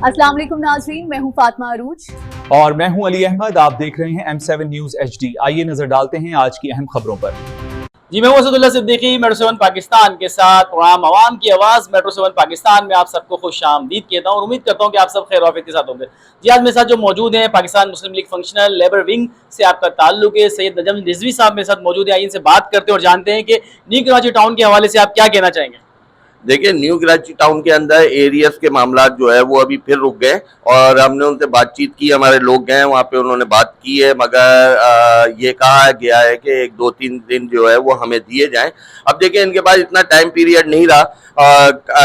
अस्सलाम वालेकुम नाज़रीन, मैं हूं फातिमा अरूज और मैं हूं अली अहमद। आप देख रहे हैं M7 न्यूज़ HD। आइए नजर डालते हैं आज की अहम खबरों पर। जी, मैं असदुल्ला सिद्दीकी मेट्रो 7 पाकिस्तान के साथ प्रोग्राम अवाम की आवाज़ मेट्रो 7 पाकिस्तान में आप सबको खुशामदीद कहता हूँ और उम्मीद करता हूँ कि आप सब खैर वाफियत के साथ होंगे। जी, आज मेरे साथ जो मौजूद हैं पाकिस्तान मुस्लिम लीग फंक्शनल लेबर विंग से आपका ताल्लुक है, सैयद नजम रिजवी साहब मेरे साथ मौजूद है। आइए इनसे बात करते हैं और जानते हैं कि न्यू कराची टाउन के हवाले से आप क्या कहना चाहेंगे। देखिए, न्यू कराची टाउन के अंदर एरियस के मामला जो है वो अभी फिर रुक गए और हमने उनसे बातचीत की। हमारे लोग गए वहाँ पे, उन्होंने बात की है, मगर ये कहा गया है कि 1-2-3 दिन जो है वो हमें दिए जाएं। अब देखिए, इनके पास इतना टाइम पीरियड नहीं रहा,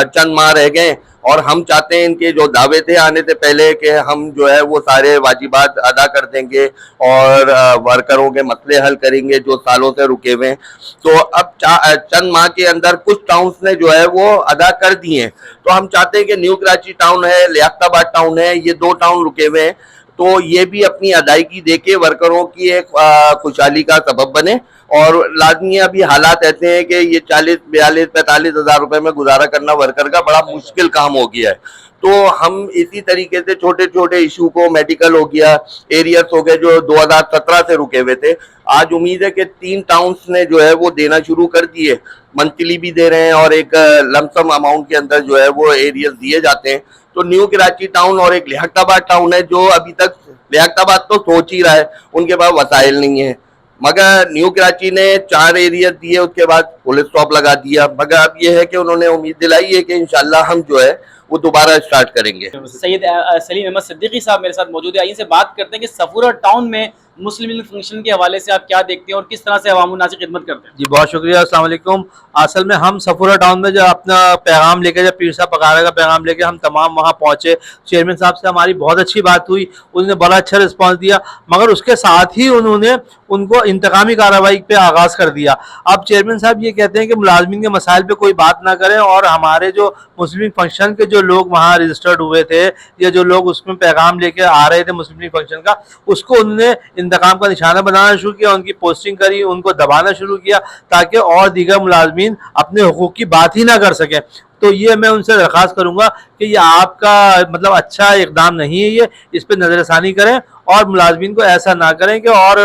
चंद माह रह गए और हम चाहते हैं इनके जो दावे थे आने से पहले कि हम जो है वो सारे वाजिबात अदा कर देंगे और वर्करों के मसले हल करेंगे जो सालों से रुके हुए हैं। तो अब चंद माह के अंदर कुछ टाउन्स ने जो है वो अदा कर दिए हैं। तो हम चाहते हैं कि न्यू कराची टाउन है, लियाकताबाद टाउन है, ये 2 टाउन रुके हुए हैं, तो ये भी अपनी अदायगी देके वर्करों की एक खुशहाली का सबब बने। और लाजमी अभी हालात ऐसे हैं कि ये 40, 42, 45 हज़ार रुपए में गुजारा करना वर्कर का बड़ा मुश्किल काम हो गया है। तो हम इसी तरीके से छोटे छोटे इशू को, मेडिकल हो गया, एरियर्स हो गए जो 2017 से रुके हुए थे, आज उम्मीद है कि 3 टाउन्स ने जो है वो देना शुरू कर दिए, मंथली भी दे रहे हैं और एक लमसम अमाउंट के अंदर जो है वो एरियर्स दिए जाते हैं। तो न्यू कराची टाउन और एक लियाकताबाद टाउन है जो अभी तक, लियाकताबाद तो सोच ही रहा है, उनके पास वसाइल नहीं है, मगर न्यू कराची ने 4 एरिया दिए, उसके बाद पुलिस स्टॉप लगा दिया। मगर अब ये है कि उन्होंने उम्मीद दिलाई है कि इंशाल्लाह हम जो है वो दोबारा स्टार्ट करेंगे। सैयद सलीम अहमद सिद्दीकी साहब मेरे साथ मौजूद है। आइए से बात करते हैं कि सफूरा टाउन में मुस्लिम लीग फंक्शन के हवाले से आप क्या देखते हैं और किस तरह से अवाम उन्नास की खिदमत करते हैं। जी, बहुत शुक्रिया। अस्सलाम वालेकुम। असल में हम सफूरा टाउन में जब अपना पैगाम लेके, जब पीर साहब पकारा का पैगाम लेके हम तमाम वहाँ पहुँचे, चेयरमैन साहब से हमारी बहुत अच्छी बात हुई, उन्होंने बड़ा अच्छा रिस्पांस दिया, मगर उसके साथ ही उन्होंने उनको इंतकामी कार्रवाई पे आगाज़ कर दिया। अब चेयरमैन साहब ये कहते हैं कि मुलाजमीन के मसाइल पे कोई बात ना करें और हमारे जो मुस्लिम फंक्शन के जो लोग वहाँ रजिस्टर्ड हुए थे या जो लोग उसमें पैगाम लेके आ रहे थे मुस्लिम लीग फंक्शन का, उसको उन्होंने इंतकाम का निशाना बनाना शुरू किया, उनकी पोस्टिंग करी, उनको दबाना शुरू किया ताकि और दीगर मुलाजमीन अपने हुकूक की बात ही ना कर सकें। तो ये मैं उनसे दरख्वास्त करूँगा कि ये आपका मतलब अच्छा इकदाम नहीं है, ये इस पर नज़रसानी करें और मुलाजमीन को ऐसा ना करें कि और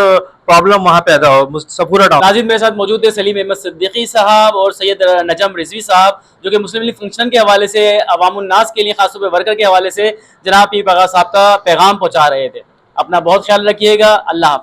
प्रॉब्लम वहाँ पैदा हो। सफूरा टाउन नाज़रीन, मेरे साथ मौजूद है सलीम अहमद सिद्दीकी साहब और सैयद नजम रिजवी साहब, जो कि मुस्लिम लीग फंक्शन के हवाले से अवाम उन्नास के लिए, खासतौर पर वर्कर के हवाले से जनाब पीर पकारा साहब का पैगाम पहुँचा रहे थे। अपना बहुत ख्याल रखिएगा। अल्लाह हाफ़िज़।